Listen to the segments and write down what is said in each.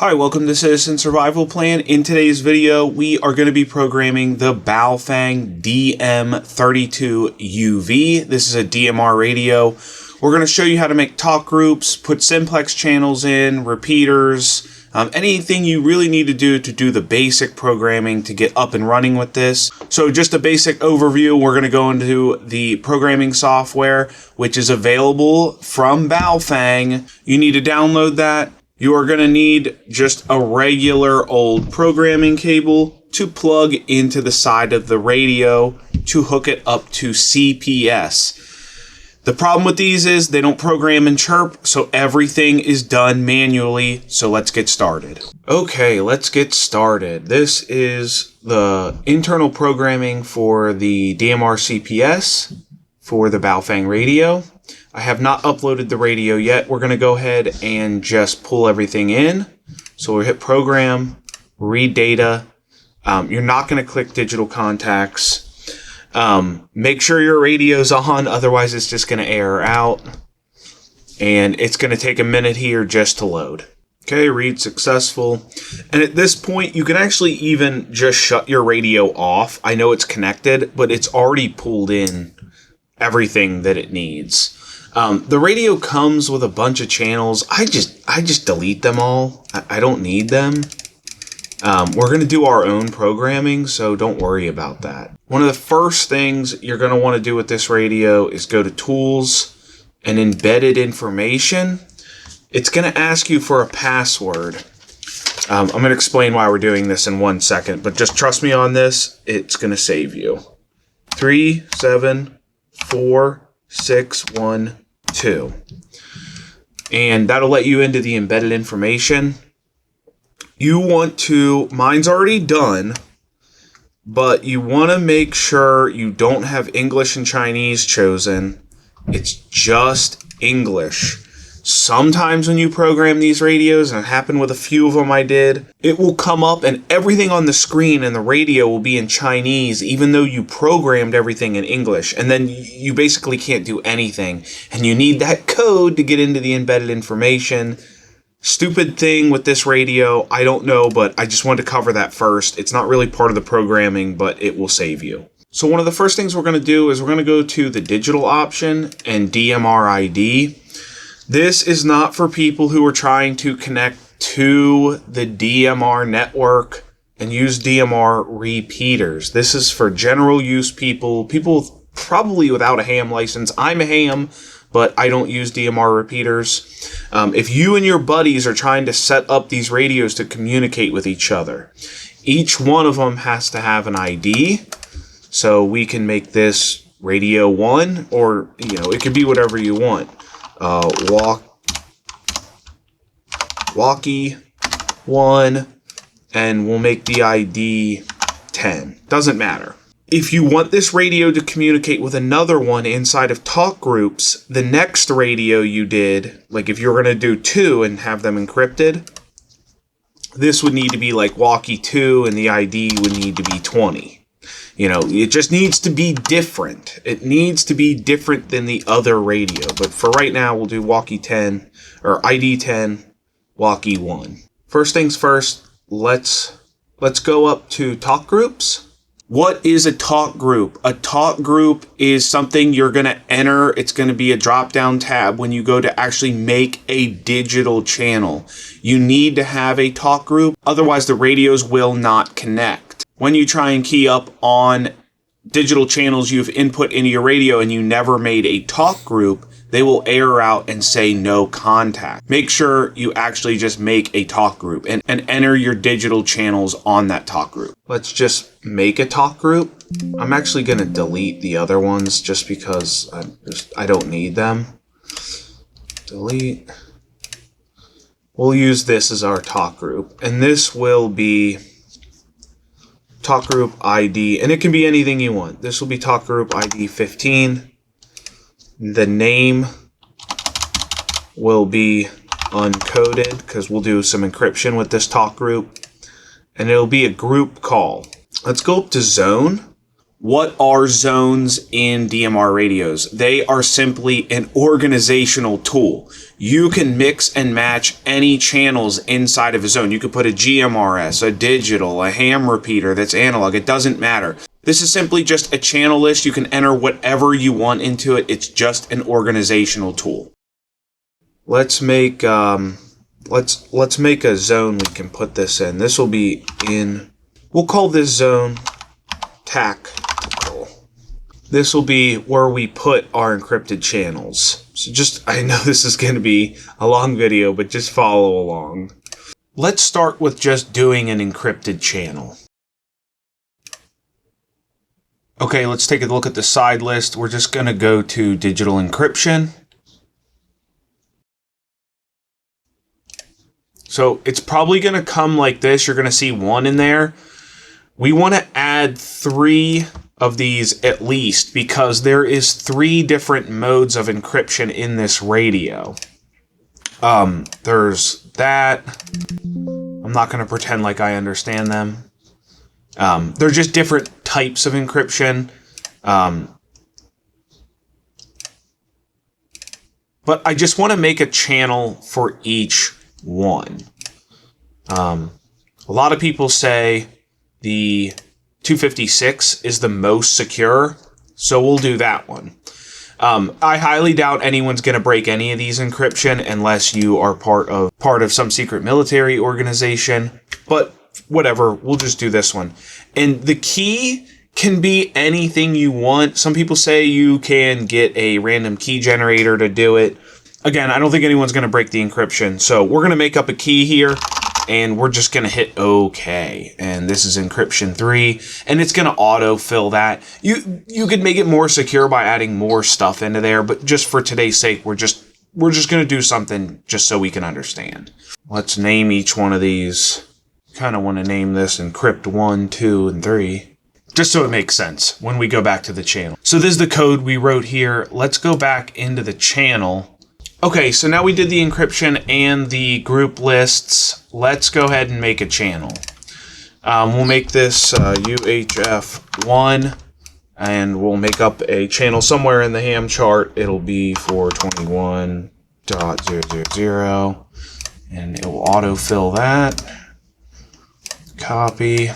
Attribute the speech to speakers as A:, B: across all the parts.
A: Hi, welcome to Citizen Survival Plan. In today's video, we are going to be programming the Baofeng DM-32UV. This is a DMR radio. We're going to show you how to make talk groups, put simplex channels in, repeaters, anything you really need to do the basic programming to get up and running with this. So just a basic overview, we're going to go into the programming software, which is available from Baofeng. You need to download that. You are going to need just a regular old programming cable to plug into the side of the radio to hook it up to CPS. The problem with these is they don't program in CHIRP, so everything is done manually. So let's get started. Okay, let's get started. This is the internal programming for the DMR CPS for the Baofeng radio. I have not uploaded the radio yet. We're going to go ahead and just pull everything in. So we'll hit program, read data. You're not going to click digital contacts. Make sure your radio's on, otherwise it's just going to error out. And it's going to take a minute here just to load. Okay, read successful. And at this point, you can actually even just shut your radio off. I know it's connected, but it's already pulled in everything that it needs. The radio comes with a bunch of channels. I just delete them all. I don't need them. We're going to do our own programming, so don't worry about that. One of the first things you're going to want to do with this radio is go to Tools and Embedded Information. It's going to ask you for a password. I'm going to explain why we're doing this in 1 second, but just trust me on this. It's going to save you. 37461 2, and that'll let you into the embedded information. You want to, mine's already done, but you want to make sure you don't have English and Chinese chosen. It's just English. Sometimes when you program these radios, and it happened with a few of them I did, it will come up and everything on the screen and the radio will be in Chinese, even though you programmed everything in English. And then you basically can't do anything. And you need that code to get into the embedded information. Stupid thing with this radio, I don't know, but I just wanted to cover that first. It's not really part of the programming, but it will save you. So one of the first things we're going to do is we're going to go to the digital option and DMR ID. This is not for people who are trying to connect to the DMR network and use DMR repeaters. This is for general use people probably without a ham license. I'm a ham, but I don't use DMR repeaters. If you and your buddies are trying to set up these radios to communicate with each other, each one of them has to have an ID. So we can make this radio 1, or it could be whatever you want. Walkie 1, and we'll make the ID 10. Doesn't matter. If you want this radio to communicate with another one inside of talk groups, the next radio you did, like if you're going to do 2 and have them encrypted, this would need to be like Walkie 2 and the ID would need to be 20. It just needs to be different. It needs to be different than the other radio. But for right now, we'll do Walkie 10 or ID 10, Walkie 1. First things first, let's go up to talk groups. What is a talk group? A talk group is something you're going to enter. It's going to be a drop-down tab when you go to actually make a digital channel. You need to have a talk group, otherwise the radios will not connect. When you try and key up on digital channels you've input into your radio and you never made a talk group, they will error out and say no contact. Make sure you actually just make a talk group and enter your digital channels on that talk group. Let's just make a talk group. I'm actually going to delete the other ones just because I don't need them. Delete. We'll use this as our talk group, and this will be talk group ID, and it can be anything you want. This will be talk group ID 15. The name will be uncoded because we'll do some encryption with this talk group, and it'll be a group call. Let's go up to zone. What are zones in DMR radios? They are simply an organizational tool. You can mix and match any channels inside of a zone. You could put a GMRS, a digital, a ham repeater that's analog. It doesn't matter. This is simply just a channel list. You can enter whatever you want into it. It's just an organizational tool. Let's make let's make a zone we can put this in. This will be in, we'll call this zone tactical. This will be where we put our encrypted channels. So just, I know this is going to be a long video, but just follow along. Let's start with just doing an encrypted channel. Okay, let's take a look at the side list. We're just going to go to digital encryption. So it's probably going to come like this. You're going to see one in there. We want to add 3 of these at least, because there is 3 different modes of encryption in this radio. There's that. I'm not going to pretend like I understand them. They're just different types of encryption. But I just want to make a channel for each one. A lot of people say the 256 is the most secure, so we'll do that one. I highly doubt anyone's going to break any of these encryption unless you are part of some secret military organization, but whatever, we'll just do this one. And the key can be anything you want. Some people say you can get a random key generator to do it. Again, I don't think anyone's going to break the encryption, so we're going to make up a key here, and we're just going to hit OK. And this is encryption 3, and it's going to auto-fill that. You could make it more secure by adding more stuff into there, but just for today's sake, we're just going to do something just so we can understand. Let's name each one of these. Kind of want to name this encrypt 1, 2, and 3. Just so it makes sense when we go back to the channel. So this is the code we wrote here. Let's go back into the channel. Okay, so now we did the encryption and the group lists. Let's go ahead and make a channel. We'll make this UHF1, and we'll make up a channel somewhere in the ham chart. It'll be for 21.000, and it will autofill that. Copy.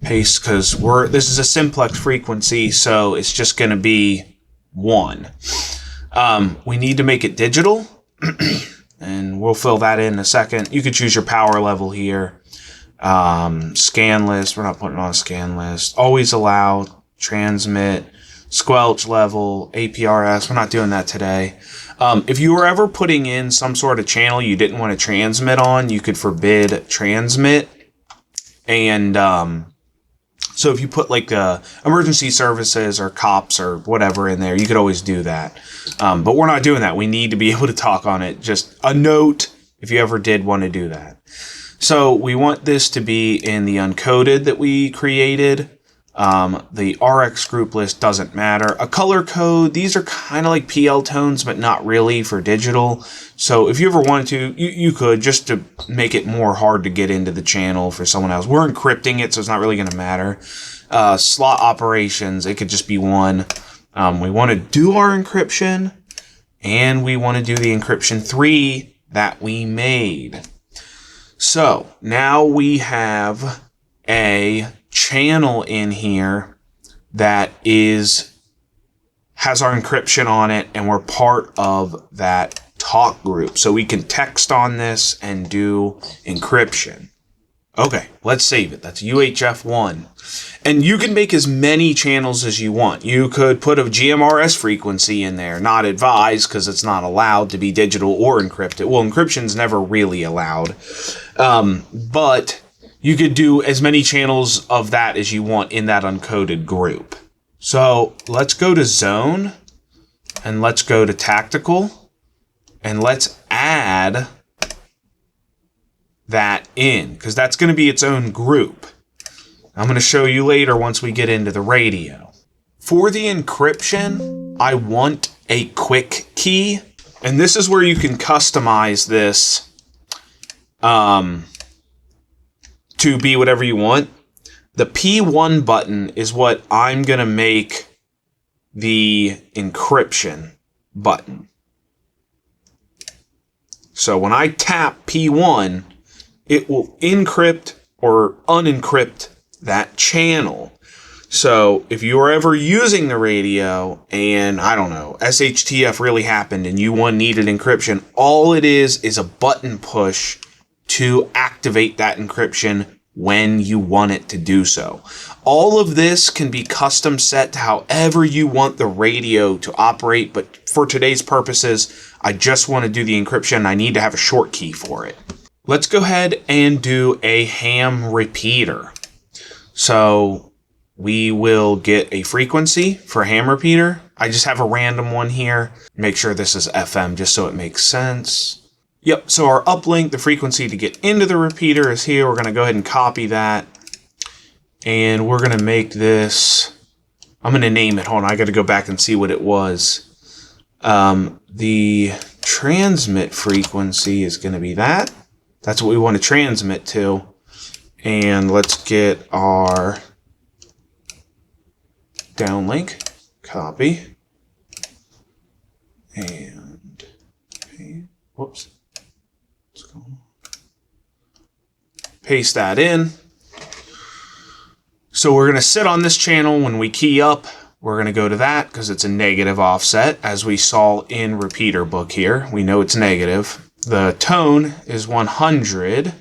A: Paste, because this is a simplex frequency, so it's just going to be 1. We need to make it digital, and we'll fill that in a second. You could choose your power level here. Scan list, we're not putting on a scan list. Always allow, transmit, squelch level, APRS, we're not doing that today. If you were ever putting in some sort of channel you didn't want to transmit on, you could forbid transmit. And so if you put like emergency services or cops or whatever in there, you could always do that. But we're not doing that. We need to be able to talk on it. Just a note if you ever did want to do that. So we want this to be in the uncoded that we created. The RX group list doesn't matter. A color code, these are kind of like PL tones, but not really for digital. So if you ever wanted to, you could, just to make it more hard to get into the channel for someone else. We're encrypting it, so it's not really going to matter. Slot operations, it could just be 1. We want to do our encryption, and we want to do the encryption 3 that we made. So now we have a channel in here that has our encryption on it, and we're part of that talk group, so we can text on this and do encryption. Okay, let's save it. That's UHF1, and you can make as many channels as you want. You could put a GMRS frequency in there, not advised because it's not allowed to be digital or encrypted. Well, encryption's never really allowed, but you could do as many channels of that as you want in that uncoded group. So let's go to zone, and let's go to tactical, and let's add that in, because that's going to be its own group. I'm going to show you later once we get into the radio. For the encryption, I want a quick key, and this is where you can customize this to be whatever you want. The P1 button is what I'm going to make the encryption button. So when I tap P1, it will encrypt or unencrypt that channel. So if you're ever using the radio and, I don't know, SHTF really happened and you needed encryption, all it is a button push to activate that encryption when you want it to do so. All of this can be custom set to however you want the radio to operate, but for today's purposes, I just want to do the encryption. I need to have a short key for it. Let's go ahead and do a ham repeater. So we will get a frequency for ham repeater. I just have a random one here. Make sure this is FM just so it makes sense. Yep, so our uplink, the frequency to get into the repeater is here. We're going to go ahead and copy that. And we're going to make this, I'm going to name it. Hold on, I got to go back and see what it was. The transmit frequency is going to be that. That's what we want to transmit to. And let's get our downlink, copy, and whoops. Paste that in. So we're going to sit on this channel. When we key up, we're going to go to that because it's a negative offset, as we saw in repeater book here. We know it's negative. The tone is 100.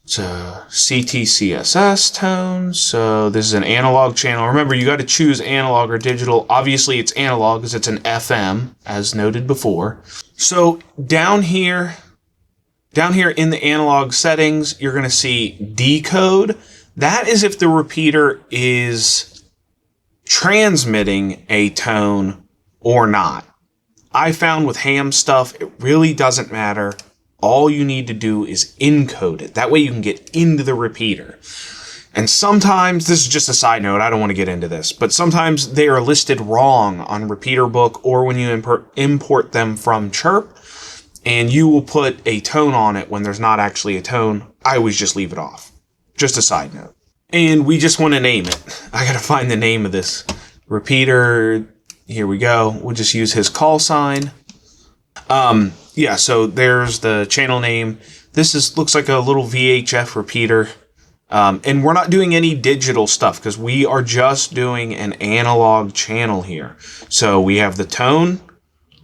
A: It's a CTCSS tone. So this is an analog channel. Remember, you got to choose analog or digital. Obviously, it's analog because it's an FM, as noted before. So down here in the analog settings, you're going to see decode. That is if the repeater is transmitting a tone or not. I found with ham stuff, it really doesn't matter. All you need to do is encode it. That way you can get into the repeater. And sometimes, this is just a side note, I don't want to get into this, but sometimes they are listed wrong on repeater book or when you import them from CHIRP. And you will put a tone on it when there's not actually a tone. I always just leave it off. Just a side note. And we just want to name it. I got to find the name of this repeater. Here we go. We'll just use his call sign. Yeah, so there's the channel name. This looks like a little VHF repeater. And we're not doing any digital stuff because we are just doing an analog channel here. So we have the tone,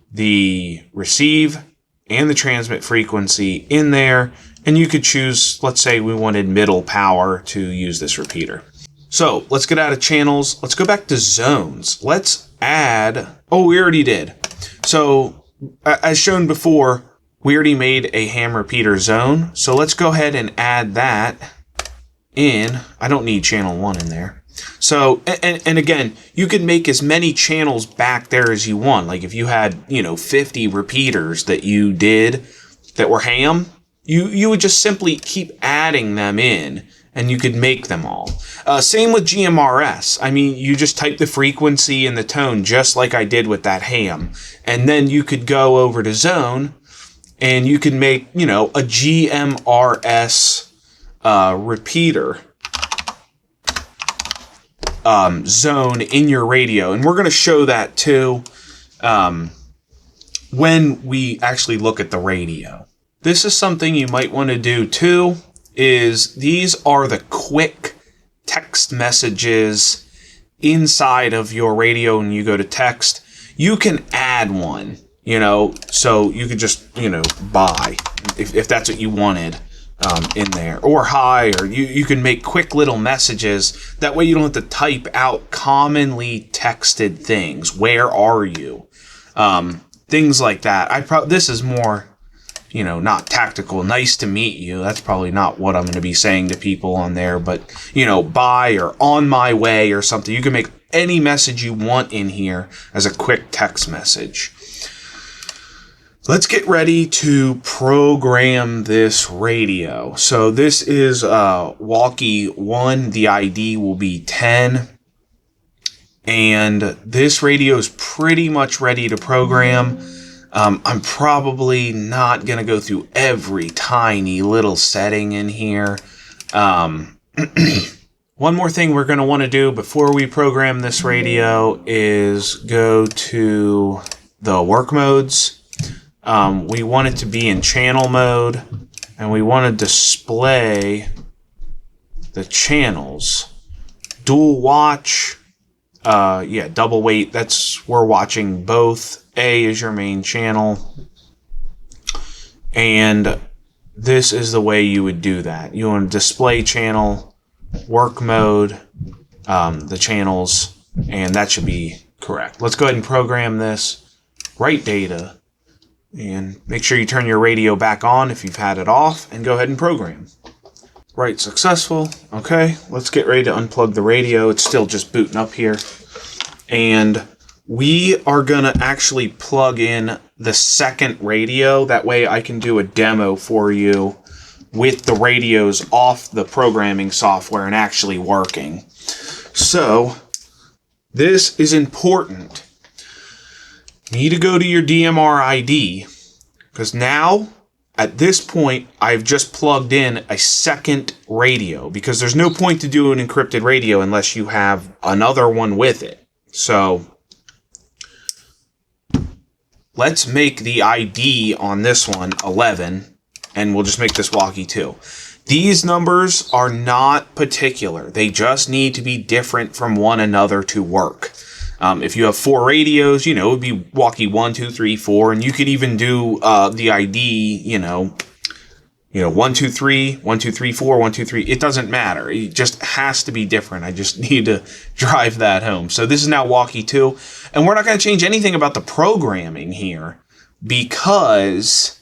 A: the receive, and the transmit frequency in there, and you could choose, let's say we wanted middle power to use this repeater. So let's get out of channels. Let's go back to zones. Let's add, oh, we already did. So as shown before, we already made a ham repeater zone. So let's go ahead and add that in. I don't need channel 1 in there. So, and again, you can make as many channels back there as you want. Like if you had, 50 repeaters that you did that were ham, you would just simply keep adding them in and you could make them all. Same with GMRS. I mean, you just type the frequency and the tone just like I did with that ham. And then you could go over to zone and you could make, a GMRS repeater zone in your radio. And we're going to show that too when we actually look at the radio. This is something you might want to do too, is these are the quick text messages inside of your radio. When you go to text, you can add one, so you could just, buy if that's what you wanted. In there, or hi, or you can make quick little messages. That way you don't have to type out commonly texted things. Where are you? Things like that. This is more, not tactical. Nice to meet you. That's probably not what I'm going to be saying to people on there, but, bye or on my way or something. You can make any message you want in here as a quick text message. Let's get ready to program this radio. So this is walkie 1. The ID will be 10. And this radio is pretty much ready to program. I'm probably not going to go through every tiny little setting in here. One more thing we're going to want to do before we program this radio is go to the work modes. We want it to be in channel mode, and we want to display the channels. Dual watch, double weight, that's, we're watching both. A is your main channel, and this is the way you would do that. You want to display channel, work mode, the channels, and that should be correct. Let's go ahead and program this. Write data, and make sure you turn your radio back on if you've had it off, and go ahead and program. Write successful. Okay, let's get ready to unplug the radio. It's still just booting up here. And we are going to actually plug in the second radio. That way I can do a demo for you with the radios off the programming software and actually working. So, this is important. You need to go to your DMR ID, because now, at this point, I've just plugged in a second radio, because there's no point to do an encrypted radio unless you have another one with it. So, let's make the ID on this one 11, and we'll just make this walkie 2. These numbers are not particular. They just need to be different from one another to work. If you have 4 radios, it would be walkie 1, 2, 3, 4, and you could even do the ID, 1, 2, 3, 1, 2, 3, 4, 1, 2, 3. It doesn't matter. It just has to be different. I just need to drive that home. So this is now walkie 2, and we're not going to change anything about the programming here because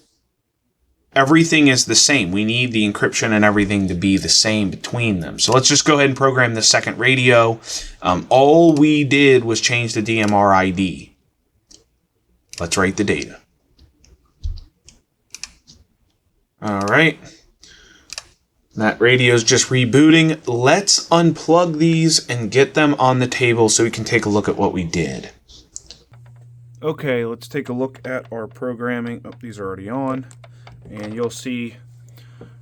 A: everything is the same. We need the encryption and everything to be the same between them. So let's just go ahead and program the second radio. All we did was change the DMR ID. Let's write the data. All right. That radio is just rebooting. Let's unplug these and get them on the table so we can take a look at what we did. Okay, let's take a look at our programming. Oh, these are already on. And you'll see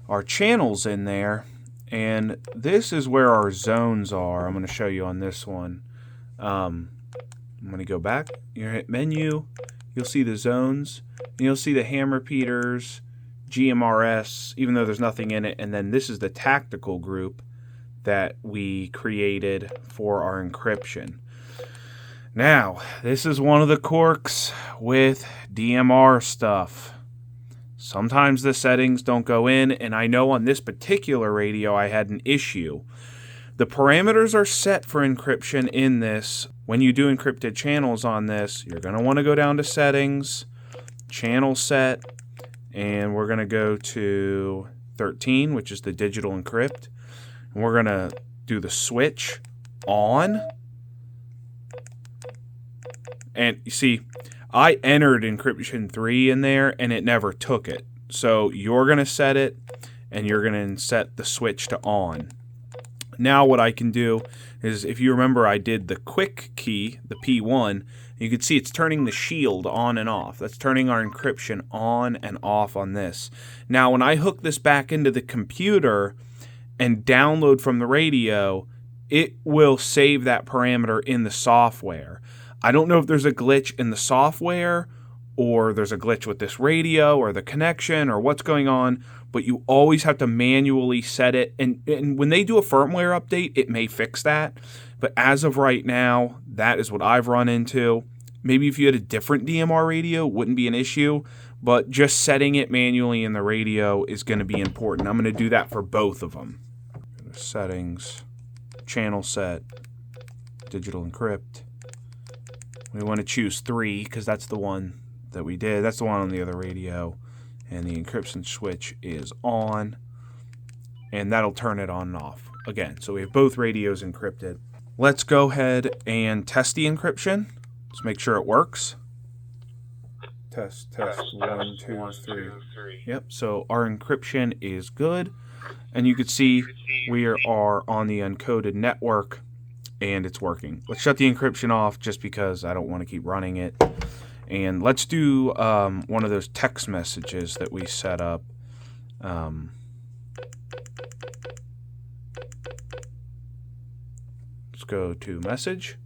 A: our channels in there. And this is where our zones are. I'm going to show you on this one. I'm going to go back. You hit menu. You'll see the zones. And you'll see the ham repeaters, GMRS, even though there's nothing in it. And then this is the tactical group that we created for our encryption. Now, this is one of the quirks with DMR stuff. Sometimes the settings don't go in, and I know on this particular radio I had an issue. The parameters are set for encryption in this. When you do encrypted channels on this, you're going to want to go down to settings, channel set, and we're going to go to 13, which is the digital encrypt. And we're going to do the switch on. And you see, I entered encryption 3 in there and it never took it. So you're going to set it and you're going to set the switch to on. Now what I can do is, if you remember, I did the quick key, the P1. You can see it's turning the shield on and off. That's turning our encryption on and off on this. Now when I hook this back into the computer and download from the radio, it will save that parameter in the software. I don't know if there's a glitch in the software or there's a glitch with this radio or the connection or what's going on, but you always have to manually set it. And when they do a firmware update, it may fix that. But as of right now, that is what I've run into. Maybe if you had a different DMR radio, it wouldn't be an issue, but just setting it manually in the radio is going to be important. I'm going to do that for both of them. Settings, channel set, digital encrypt. We want to choose 3 because that's the one that we did. That's the one on the other radio. And the encryption switch is on. And that'll turn it on and off. Again, so we have both radios encrypted. Let's go ahead and test the encryption. Let's make sure it works. Test, 1, 2, 3. Yep, so our encryption is good. And you can see we are on the uncoded network. And it's working. Let's shut the encryption off just because I don't want to keep running it. And let's do one of those text messages that we set up. go to message.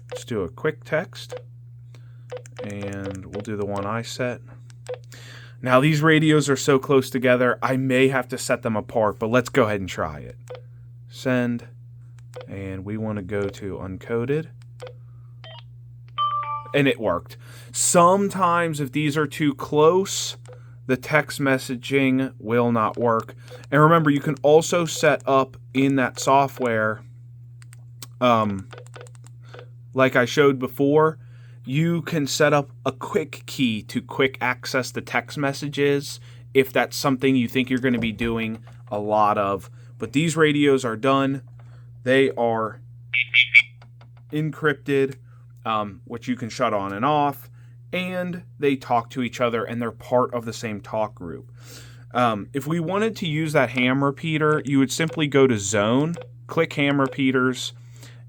A: Let's do a quick text. And we'll do the one I set. Now these radios are so close together, I may have to set them apart, but let's go ahead and try it. Send. And we want to go to uncoded. And it worked. Sometimes if these are too close, the text messaging will not work. And remember, you can also set up in that software, like I showed before, you can set up a quick key to quick access the text messages if that's something you think you're going to be doing a lot of. But these radios are done. They are encrypted, which you can shut on and off, and they talk to each other, and they're part of the same talk group. If we wanted to use that ham repeater, you would simply go to zone, click ham repeaters,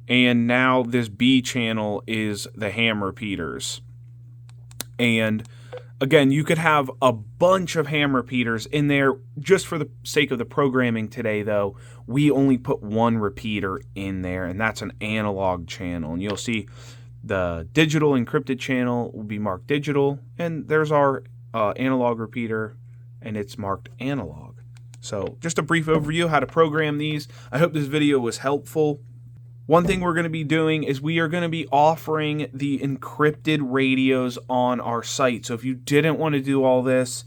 A: and now this B channel is the ham repeaters. And again, you could have a bunch of ham repeaters in there. Just for the sake of the programming today, though, we only put one repeater in there, and that's an analog channel. And you'll see the digital encrypted channel will be marked digital, and there's our analog repeater, and it's marked analog. So just a brief overview how to program these. I hope this video was helpful. One thing we're going to be doing is we are going to be offering the encrypted radios on our site. So if you didn't want to do all this,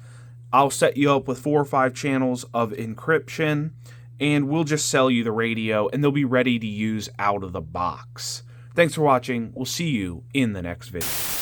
A: I'll set you up with 4 or 5 channels of encryption, and we'll just sell you the radio, and they'll be ready to use out of the box. Thanks for watching. We'll see you in the next video.